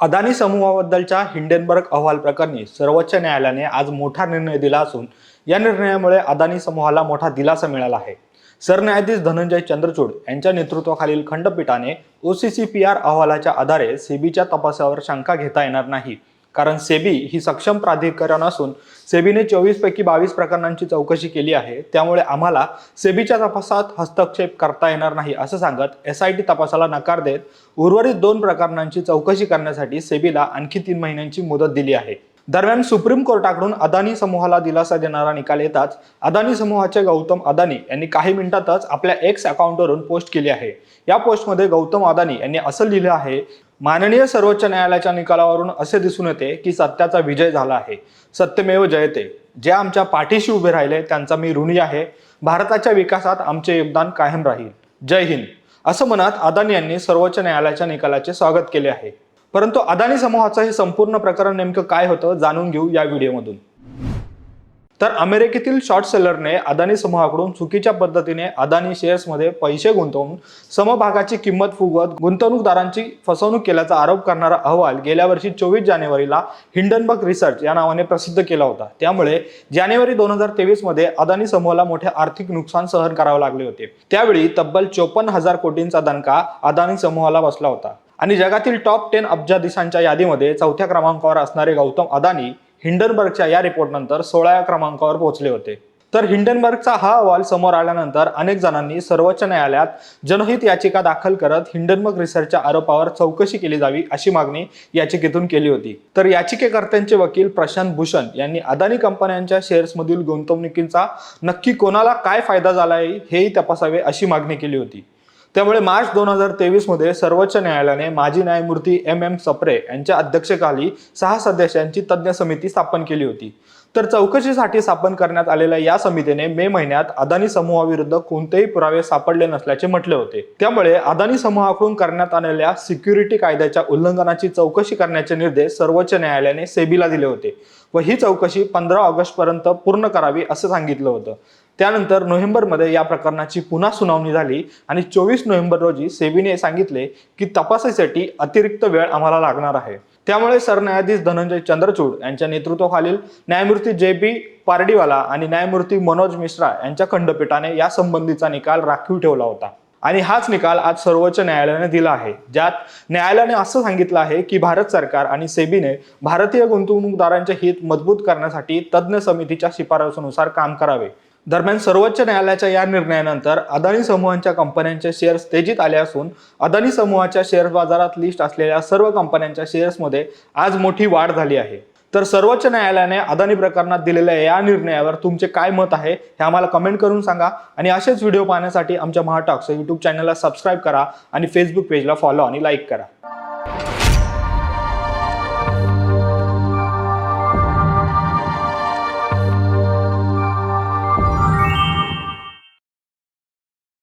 Adani समूहाबद्दलच्या Hindenburg अहवाल प्रकरणी सर्वोच्च न्यायालयाने आज मोठा निर्णय दिला असून या निर्णयामुळे अदानी समूहाला मोठा दिलासा मिळाला आहे। सरन्यायाधीश धनंजय चंद्रचूड यांच्या नेतृत्वाखालील खंडपीठाने OCCPR अहवालाच्या आधारे सेबीच्या तपासावर शंका घेता येणार नाही, कारण सेबी ही सक्षम प्राधिकरण असून सेबीने 24 पैकी 22 प्रकरणांची चौकशी केली आहे। त्यामुळे आम्हाला सेबीच्या तपासात हस्तक्षेप करता येणार नाही असं सांगत SIT तपासाला नकार देत उर्वरित 2 प्रकरणांची चौकशी करण्यासाठी सेबीला आणखी 3 महिन्यांची मुदत दिली आहे। दरम्यान सुप्रीम कोर्टाकडून अदानी समूहाला दिलासा देणारा निकाल येताच अदानी समूहाचे गौतम अदानी यांनी काही मिनिटातच आपल्या X अकाउंटवरून पोस्ट केली आहे। या पोस्टमध्ये गौतम अदानी यांनी असं लिहिलं आहे, माननीय सर्वोच्च न्यायालयाच्या निकालावरून असे दिसून येते की सत्याचा विजय झाला आहे। सत्यमेव जयते। जे आमच्या पाठीशी उभे राहिले त्यांचा मी ऋणी आहे। भारताच्या विकासात आमचे योगदान कायम राहील। जय हिंद असं म्हणत अदानी यांनी सर्वोच्च न्यायालयाच्या निकालाचे स्वागत केले आहे। परंतु अदानी समूहाचं हे संपूर्ण प्रकरण नेमकं काय होतं जाणून घेऊ या व्हिडिओमधून। तर अमेरिकेतील शॉर्ट सेलरने अदानी समूहाकडून चुकीच्या पद्धतीने अदानी शेअर्समध्ये पैसे गुंतवून समभागाची किंमत फुगवत गुंतवणूकदारांची फसवणूक केल्याचा आरोप करणारा अहवाल गेल्या वर्षी 24 जानेवारीला हिंडनबर्ग रिसर्च या नावाने प्रसिद्ध केला होता। त्यामुळे जानेवारी 2023 मध्ये अदानी समूहाला मोठे आर्थिक नुकसान सहन करावे लागले होते। त्यावेळी तब्बल 54,000 कोटींचा दणका अदानी समूहाला बसला होता आणि जगातील टॉप 10 अब्जाधीशांच्या यादीमध्ये 4थ्या क्रमांकावर असणारे गौतम अदानी हिंडनबर्गच्या या रिपोर्टनंतर 16व्या क्रमांकावर पोहोचले होते। तर हिंडनबर्गचा हा अहवाल समोर आल्यानंतर अनेक जणांनी सर्वोच्च न्यायालयात जनहित याचिका दाखल करत हिंडनबर्ग रिसर्चच्या आरोपावर चौकशी केली जावी अशी मागणी याचिकेतून केली होती। तर याचिकेकर्त्यांचे वकील प्रशांत भूषण यांनी अदानी कंपन्यांच्या शेअर्समधील गुंतवणुकीचा नक्की कोणाला काय फायदा झाला आहे हेही तपासावे अशी मागणी केली होती। त्यामुळे मार्च 2023 मध्ये सर्वोच्च न्यायालयाने माजी न्यायमूर्ती MM सप्रे यांच्या अध्यक्षतेखाली 6 सदस्यांची तज्ञ समिती स्थापन केली होती। तर चौकशीसाठी स्थापन करण्यात आलेल्या या समितीने मे महिन्यात अदानी समूहाविरुद्ध कोणतेही पुरावे सापडले नसल्याचे म्हटले होते। त्यामुळे अदानी समूहाकडून करण्यात आलेल्या सिक्युरिटी कायद्याच्या उल्लंघनाची चौकशी करण्याचे निर्देश सर्वोच्च न्यायालयाने सेबीला दिले होते व ही चौकशी 15 ऑगस्ट पर्यंत पूर्ण करावी असं सांगितलं होतं। त्यानंतर नोव्हेंबरमध्ये या प्रकरणाची पुन्हा सुनावणी झाली आणि 24 नोव्हेंबर रोजी सेबीने सांगितले की तपासासाठी अतिरिक्त वेळ आम्हाला लागणार आहे। त्यामुळे सरन्यायाधीश धनंजय चंद्रचूड यांच्या नेतृत्वाखालील न्यायमूर्ती JB पारडीवाला आणि न्यायमूर्ती मनोज मिश्रा यांच्या खंडपीठाने या संबंधीचा निकाल राखीव ठेवला होता आणि हाच निकाल आज सर्वोच्च न्यायालयाने दिला आहे, ज्यात न्यायालयाने असं सांगितलं आहे की भारत सरकार आणि सेबीने भारतीय गुंतवणूकदारांचे हित मजबूत करण्यासाठी तज्ञ समितीच्या शिफारसीनुसार काम करावे। दरम्यान सर्वोच्च न्यायालयाच्या या निर्णयानंतर अदानी समूहाच्या कंपन्यांचे शेअर्स तेजीत आले असून अदानी समूहाच्या शेअर बाजारात लिस्ट असलेल्या सर्व कंपन्यांच्या शेअर्समध्ये आज मोठी वाढ झाली आहे। तर सर्वोच्च न्यायालयाने अदानी प्रकरणात दिलेल्या या निर्णयावर तुमचे काय मत आहे हे आम्हाला कमेंट करून सांगा आणि असेच व्हिडिओ पाहण्यासाठी आमच्या महाटॉक्स YouTube चॅनलला सबस्क्राईब करा आणि Facebook पेजला फॉलो आणि लाईक करा।